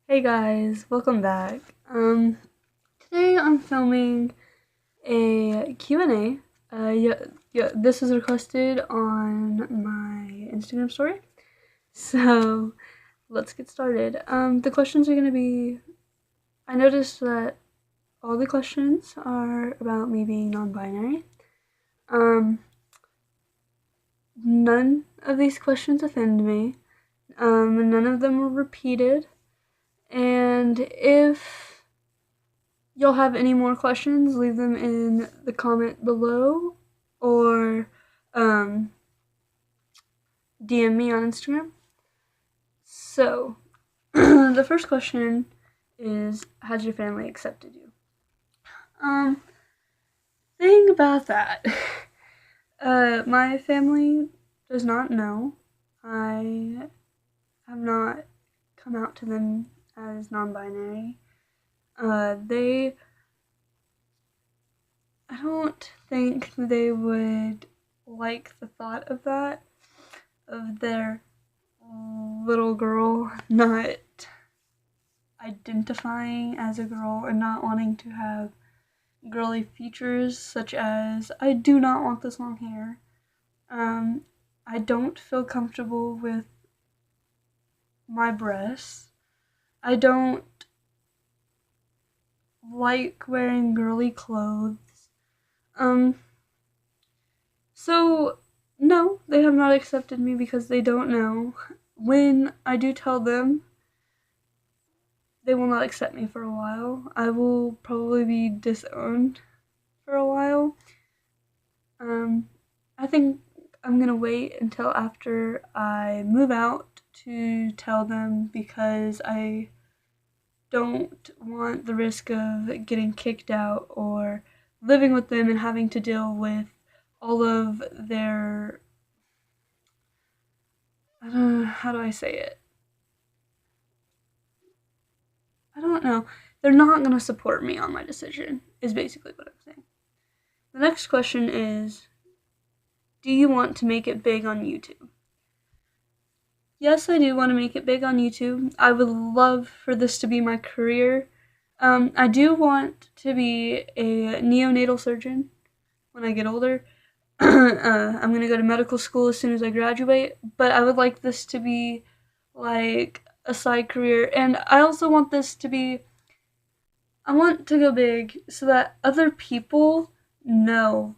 Hey guys, welcome back. Today I'm filming a Q&A. This was requested on my Instagram story. So, let's get started. The questions are going to be, I noticed that all the questions are about me being non-binary. Um, None of these questions offend me. None of them were repeated. And if y'all have any more questions, leave them in the comment below or DM me on Instagram. So, the first question is, has your family accepted you? Um, thing about that, my family does not know. I have not come out to them as non-binary. They I don't think they would like the thought of that, of their little girl not identifying as a girl and not wanting to have girly features such as I do not want this long hair. Um, I don't feel comfortable with my breasts. I don't like wearing girly clothes. Um, so no, they have not accepted me because they don't know. When I do tell them, they will not accept me for a while. I will probably be disowned for a while. Um, I think I'm gonna wait until after I move out to tell them because I don't want the risk of getting kicked out or living with them and having to deal with all of their how do I say it? I don't know. They're not going to support me on my decision, is basically what I'm saying. The next question is, do you want to make it big on YouTube? Yes, I do want to make it big on YouTube. I would love for this to be my career. I do want to be a neonatal surgeon when I get older. I'm going to go to medical school as soon as I graduate, but I would like this to be like a side career. And I also want this to be I want to go big so that other people know,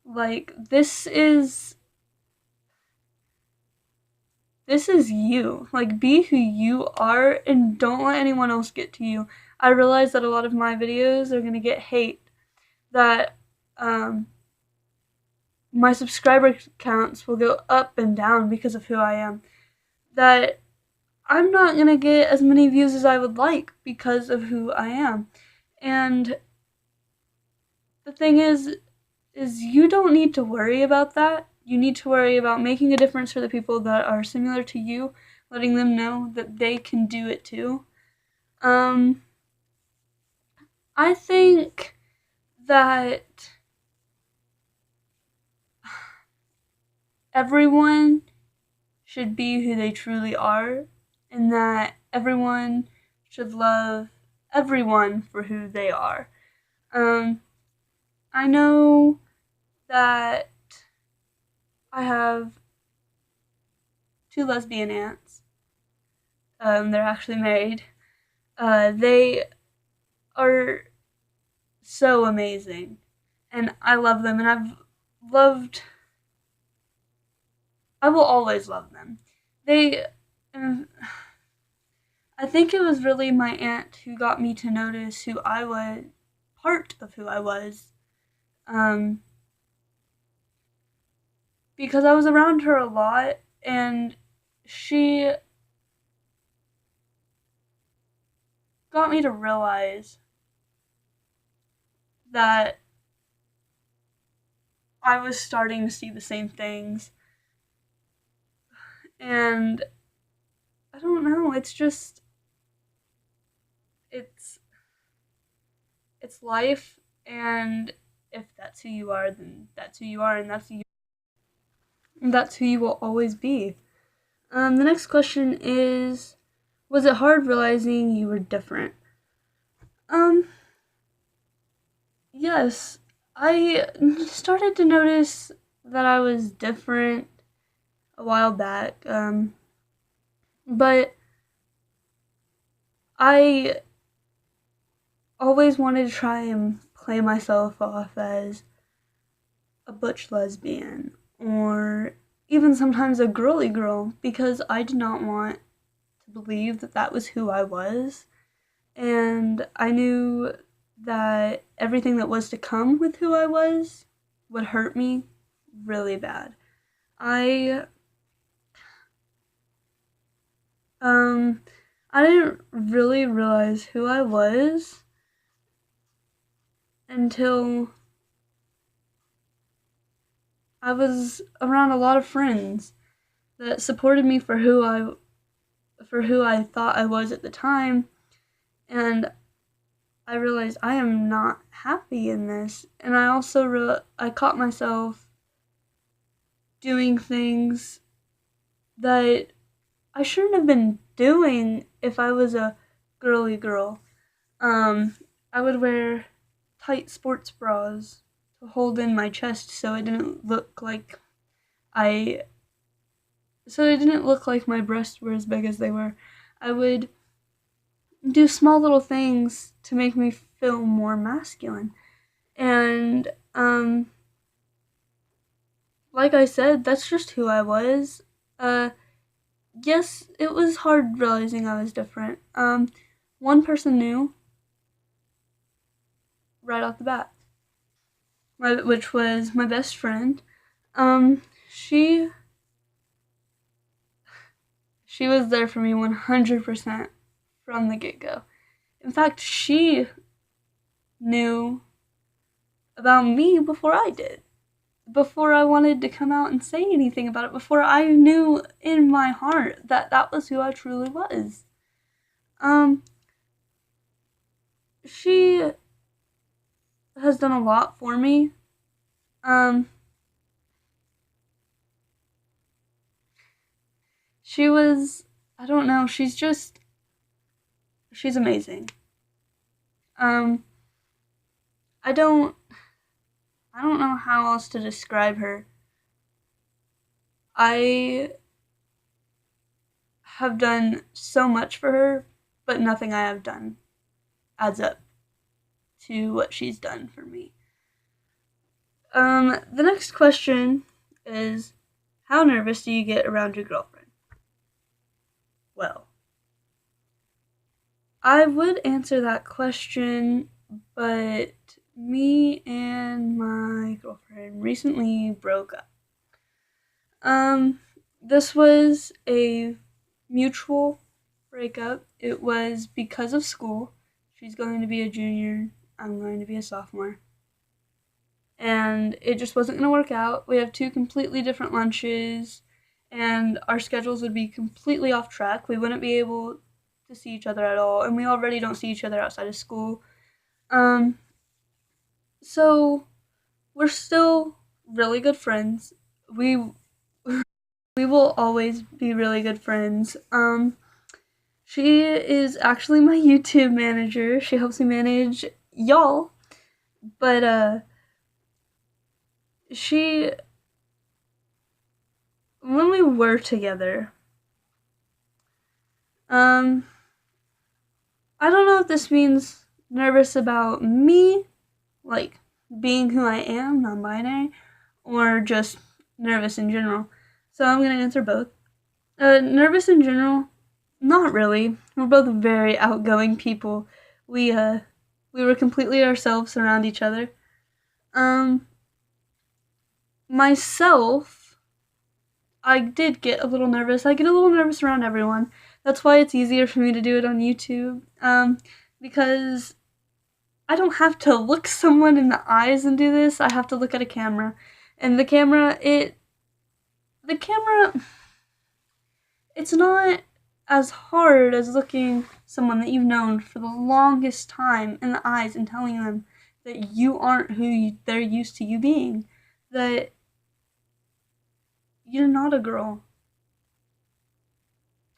like, this is you. Like, be who you are and don't let anyone else get to you. I realize that a lot of my videos are gonna get hate, that um my subscriber counts will go up and down because of who I am. That I'm not gonna get as many views as I would like because of who I am. And the thing is you don't need to worry about that. You need to worry about making a difference for the people that are similar to you, letting them know that they can do it too. Um, I think that everyone should be who they truly are, and that everyone should love everyone for who they are. Um, I know that I have two lesbian aunts. They're actually married. They are so amazing, and I love them, and loved, I will always love them. They, um, I think it was really my aunt who got me to notice who I was, part of who I was, um, because I was around her a lot, and she got me to realize that I was starting to see the same things, and I don't know, it's it's life, and if that's who you are, then that's who you are, and that's who you will always be. The next question is, Was it hard realizing you were different? Um, yes. I started to notice that I was different a while back. But I always wanted to try and play myself off as a butch lesbian or even sometimes a girly girl because I did not want to believe that that was who I was. And I knew that everything that was to come with who I was would hurt me really bad. I um I didn't really realize who I was until I was around a lot of friends that supported me for who I thought I was at the time, and I realized I am not happy in this. And I also I caught myself doing things that I shouldn't have been doing if I was a girly girl. Um, I would wear tight sports bras to hold in my chest so it didn't look like I so it didn't look like my breasts were as big as they were. I would do small little things to make me feel more masculine. And like I said, that's just who I was. Uh yes, it was hard realizing I was different. One person knew right off the bat, which was my best friend. Um, she she was there for me 100% from the get go. In fact, she knew about me before I did. Before I wanted to come out and say anything about it, before I knew in my heart that that was who I truly was. Um, she has done a lot for me. Um, she was, I don't know, she's amazing. Um, I don't, I don't know how else to describe her. I have done so much for her, but nothing I have done adds up to what she's done for me. The next question is, how nervous do you get around your girlfriend? Well, I would answer that question, but me and my girlfriend recently broke up. This was a mutual breakup. It was because of school. She's going to be a junior, I'm going to be a sophomore. And it just wasn't going to work out. We have two completely different lunches, and our schedules would be completely off track. We wouldn't be able to see each other at all, and we already don't see each other outside of school. Um, so we're still really good friends. We will always be really good friends. She is actually my YouTube manager. She helps me manage y'all, but she when we were together, um, I don't know if this means nervous about me, like being who I am, non-binary, or just nervous in general. So I'm gonna answer both. Nervous in general, not really. We're both very outgoing people. We uh we were completely ourselves around each other. Um Myself, I did get a little nervous. I get a little nervous around everyone. That's why it's easier for me to do it on YouTube. Because I don't have to look someone in the eyes and do this. I have to look at a camera. And the camera, it's not as hard as looking someone that you've known for the longest time in the eyes and telling them that you aren't they're used to you being. That you're not a girl.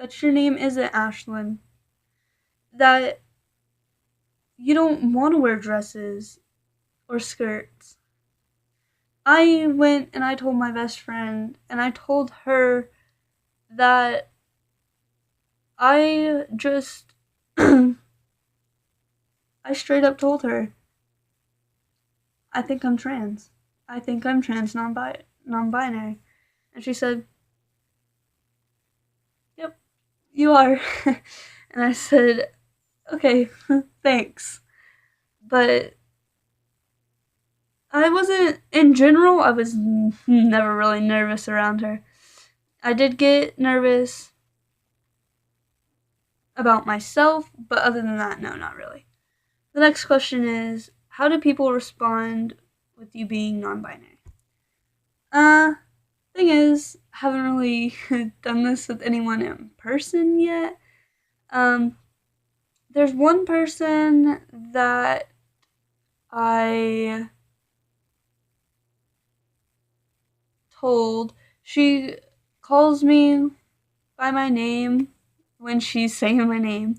that your name isn't Ashlyn, that you don't want to wear dresses or skirts. I went and I told my best friend, and I told her that I just, I straight up told her, I think I'm trans. I think I'm trans non-binary. And she said, yep, you are. And I said, okay, thanks. But I wasn't, in general, I was never really nervous around her. I did get nervous about myself, but other than that, no, not really. The next question is, how do people respond with you being non-binary? Thing is, haven't really done this with anyone in person yet. There's one person that I told, she calls me by my name when she's saying my name.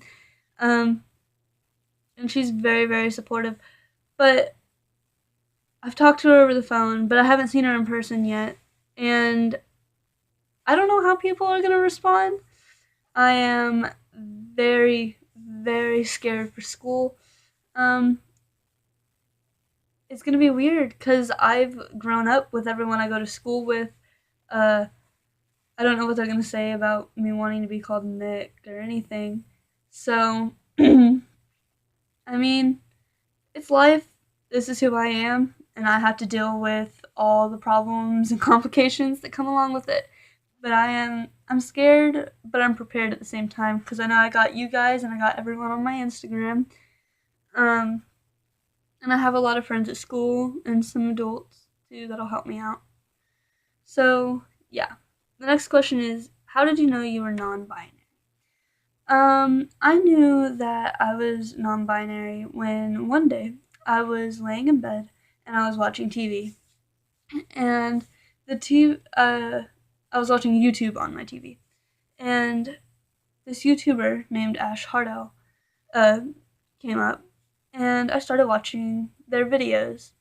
And she's very, very supportive. But I've talked to her over the phone, but I haven't seen her in person yet. And I don't know how people are going to respond. I am very, very scared for school. It's going to be weird because I've grown up with everyone I go to school with. I don't know what they're going to say about me wanting to be called Nick or anything. So, I mean, it's life. This is who I am, and I have to deal with all the problems and complications that come along with it. But I'm scared, but I'm prepared at the same time because I know I got you guys and I got everyone on my Instagram. Um, and I have a lot of friends at school and some adults too that'll help me out. So, yeah. The next question is, how did you know you were non-binary? I knew that I was non-binary when one day I was laying in bed and I was watching TV. And I was watching YouTube on my TV. And this YouTuber named Ash Hardell came up, and I started watching their videos.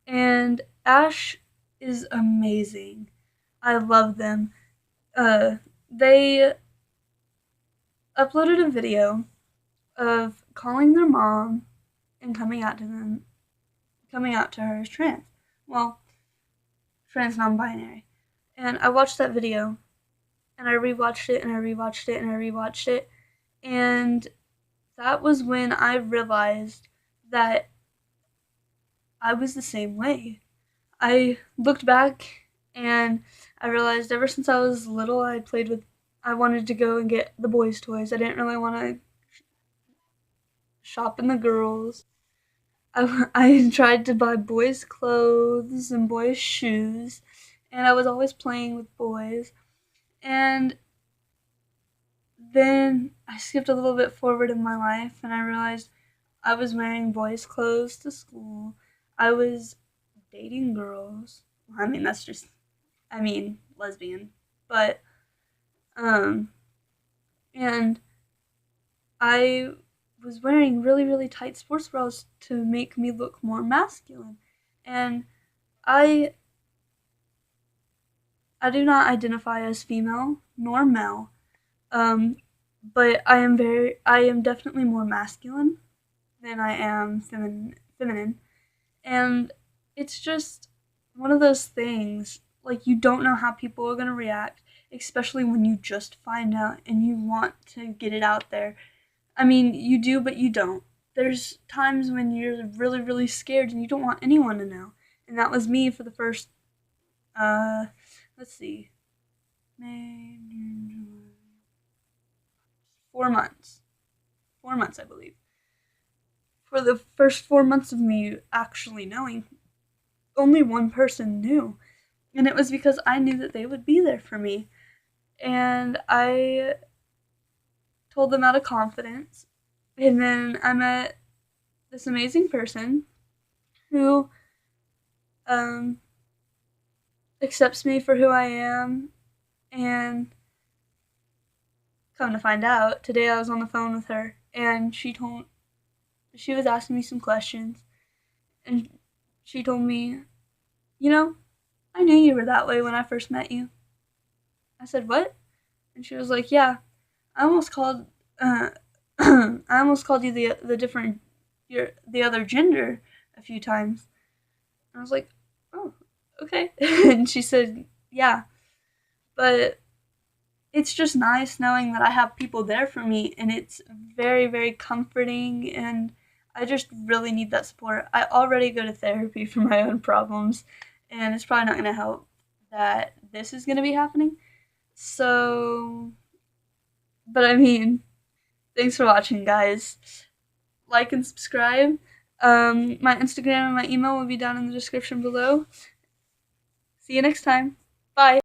And Ash is amazing. I love them. They uploaded a video of calling their mom and coming out to her as trans. Well, trans non-binary. And I watched that video, and I rewatched it, and I rewatched it, and I rewatched it, and that was when I realized that I was the same way. I looked back and I realized ever since I was little, I wanted to go and get the boys' toys. I didn't really want to shop in the girls. I tried to buy boys' clothes and boys' shoes, and I was always playing with boys. And then I skipped a little bit forward in my life and I realized I was wearing boys' clothes to school. I was dating girls. I mean, lesbian. But, um, and I was wearing really, really tight sports bras to make me look more masculine. And I, I do not identify as female nor male. Um, but I am definitely more masculine than I am feminine. And it's just one of those things, like, you don't know how people are going to react, especially when you just find out and you want to get it out there. I mean, you do, but you don't. There's times when you're really, really scared and you don't want anyone to know. And that was me for the first, uh, let's see, May, June, July, 4 months. 4 months, I believe. For the first 4 months of me actually knowing, only one person knew. And it was because I knew that they would be there for me. And I told them out of confidence. And then I met this amazing person who um, accepts me for who I am and come to find out, today I was on the phone with her, and she was asking me some questions, and she told me, you know, I knew you were that way when I first met you. I said, what? And she was like, yeah, I almost called, I almost called you the other gender a few times. And I was like, oh, okay. And she said, yeah, but it's just nice knowing that I have people there for me, and it's very, very comforting, and I just really need that support. I already go to therapy for my own problems, and it's probably not going to help that this is going to be happening. So, but I mean, thanks for watching, guys. Like and subscribe. My Instagram and my email will be down in the description below. See you next time. Bye.